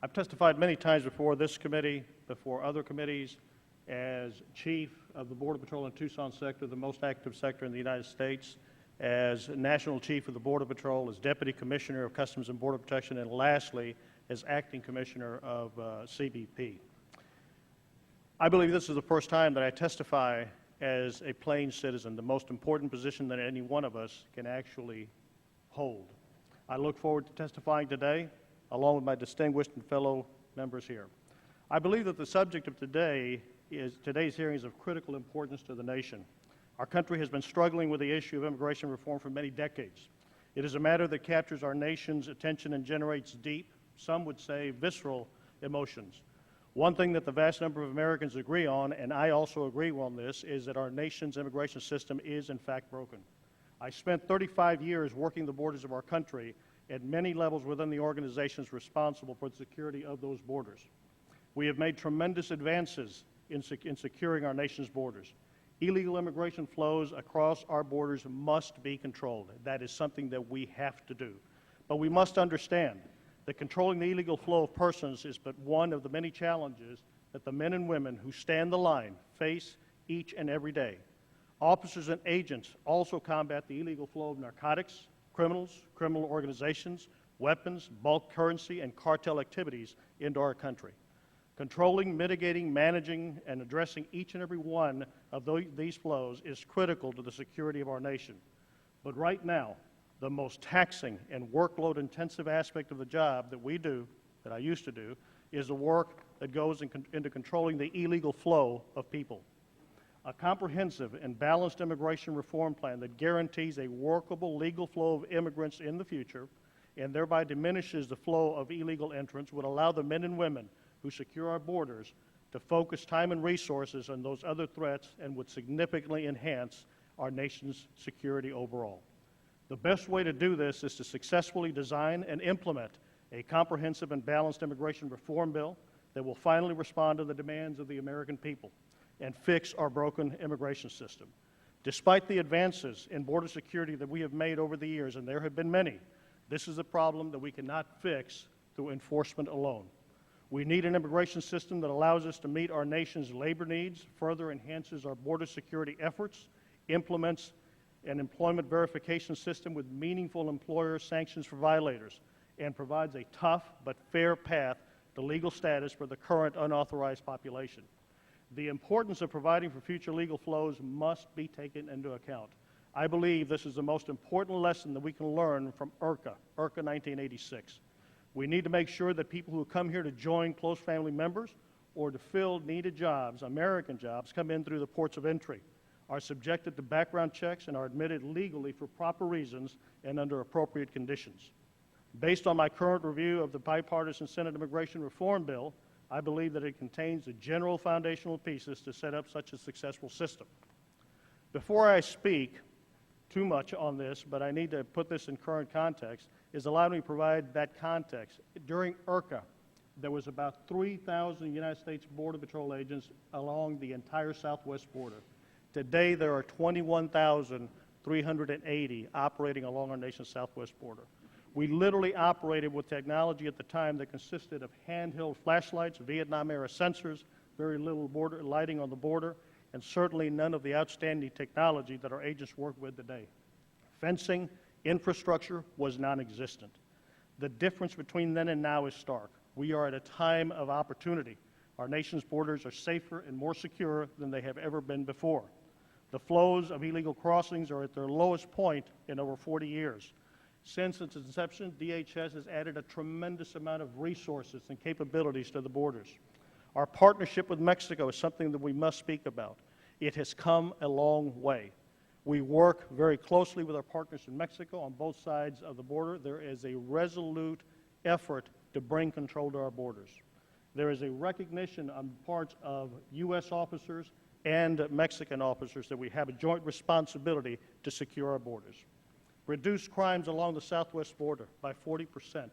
I've testified many times before this committee, before other committees, as chief of the Border Patrol in Tucson sector, the most active sector in the United States, as national chief of the Border Patrol, as Deputy Commissioner of Customs and Border Protection, and lastly, as acting commissioner of CBP. I believe this is the first time that I testify as a plain citizen, the most important position that any one of us can actually hold. I look forward to testifying today, along with my distinguished and fellow members here. I believe that the subject of today's hearing is of critical importance to the nation. Our country has been struggling with the issue of immigration reform for many decades. It is a matter that captures our nation's attention and generates deep, some would say visceral, emotions. One thing that the vast number of Americans agree on, and I also agree on this, is that our nation's immigration system is in fact broken. I spent 35 years working the borders of our country at many levels within the organizations responsible for the security of those borders. We have made tremendous advances in securing our nation's borders. Illegal immigration flows across our borders must be controlled. That is something that we have to do. But we must understand that controlling the illegal flow of persons is but one of the many challenges that the men and women who stand the line face each and every day. Officers and agents also combat the illegal flow of narcotics, criminals, criminal organizations, weapons, bulk currency, and cartel activities into our country. Controlling, mitigating, managing, and addressing each and every one of these flows is critical to the security of our nation. But right now, the most taxing and workload-intensive aspect of the job that we do, that I used to do, is the work that goes into controlling the illegal flow of people. A comprehensive and balanced immigration reform plan that guarantees a workable legal flow of immigrants in the future and thereby diminishes the flow of illegal entrants would allow the men and women who secure our borders to focus time and resources on those other threats and would significantly enhance our nation's security overall. The best way to do this is to successfully design and implement a comprehensive and balanced immigration reform bill that will finally respond to the demands of the American people and fix our broken immigration system. Despite the advances in border security that we have made over the years, and there have been many, this is a problem that we cannot fix through enforcement alone. We need an immigration system that allows us to meet our nation's labor needs, further enhances our border security efforts, implements an employment verification system with meaningful employer sanctions for violators, and provides a tough but fair path to legal status for the current unauthorized population. The importance of providing for future legal flows must be taken into account. I believe this is the most important lesson that we can learn from IRCA 1986. We need to make sure that people who come here to join close family members or to fill needed jobs, American jobs, come in through the ports of entry, are subjected to background checks, and are admitted legally for proper reasons and under appropriate conditions. Based on my current review of the bipartisan Senate Immigration Reform Bill, I believe that it contains the general foundational pieces to set up such a successful system. Before I speak too much on this, but I need to put this in current context, is allow me to provide that context. During IRCA, there was about 3,000 United States Border Patrol agents along the entire southwest border. Today, there are 21,380 operating along our nation's southwest border. We literally operated with technology at the time that consisted of handheld flashlights, Vietnam-era sensors, very little border lighting on the border, and certainly none of the outstanding technology that our agents work with today. Fencing, infrastructure was non-existent. The difference between then and now is stark. We are at a time of opportunity. Our nation's borders are safer and more secure than they have ever been before. The flows of illegal crossings are at their lowest point in over 40 years. Since its inception, DHS has added a tremendous amount of resources and capabilities to the borders. Our partnership with Mexico is something that we must speak about. It has come a long way. We work very closely with our partners in Mexico on both sides of the border. There is a resolute effort to bring control to our borders. There is a recognition on parts of U.S. officers and Mexican officers that we have a joint responsibility to secure our borders. Reduce crimes along the southwest border by 40%.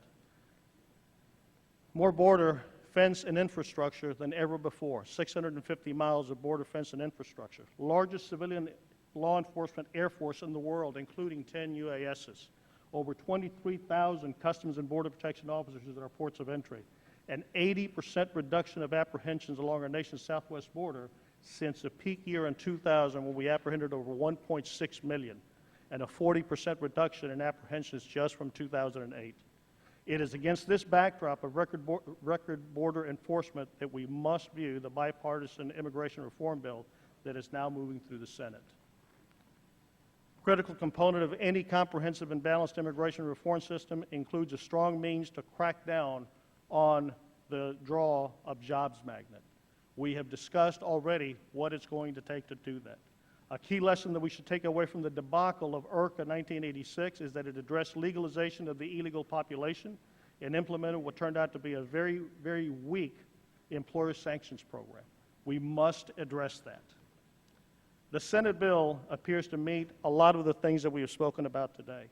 More border fence and infrastructure than ever before, 650 miles of border fence and infrastructure. Largest civilian law enforcement air force in the world, including 10 UASs. over 23,000 Customs and Border Protection officers at our ports of entry, an 80% reduction of apprehensions along our nation's southwest border since a peak year in 2000 when we apprehended over 1.6 million, and a 40% reduction in apprehensions just from 2008. It is against this backdrop of record border enforcement that we must view the bipartisan immigration reform bill that is now moving through the Senate. A critical component of any comprehensive and balanced immigration reform system includes a strong means to crack down on the draw of jobs magnet. We have discussed already what it's going to take to do that. A key lesson that we should take away from the debacle of IRCA 1986 is that it addressed legalization of the illegal population and implemented what turned out to be a very, very weak employer sanctions program. We must address that. The Senate bill appears to meet a lot of the things that we have spoken about today.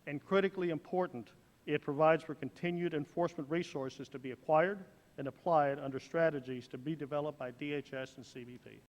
And critically important, it provides for continued enforcement resources to be acquired and applied under strategies to be developed by DHS and CBP.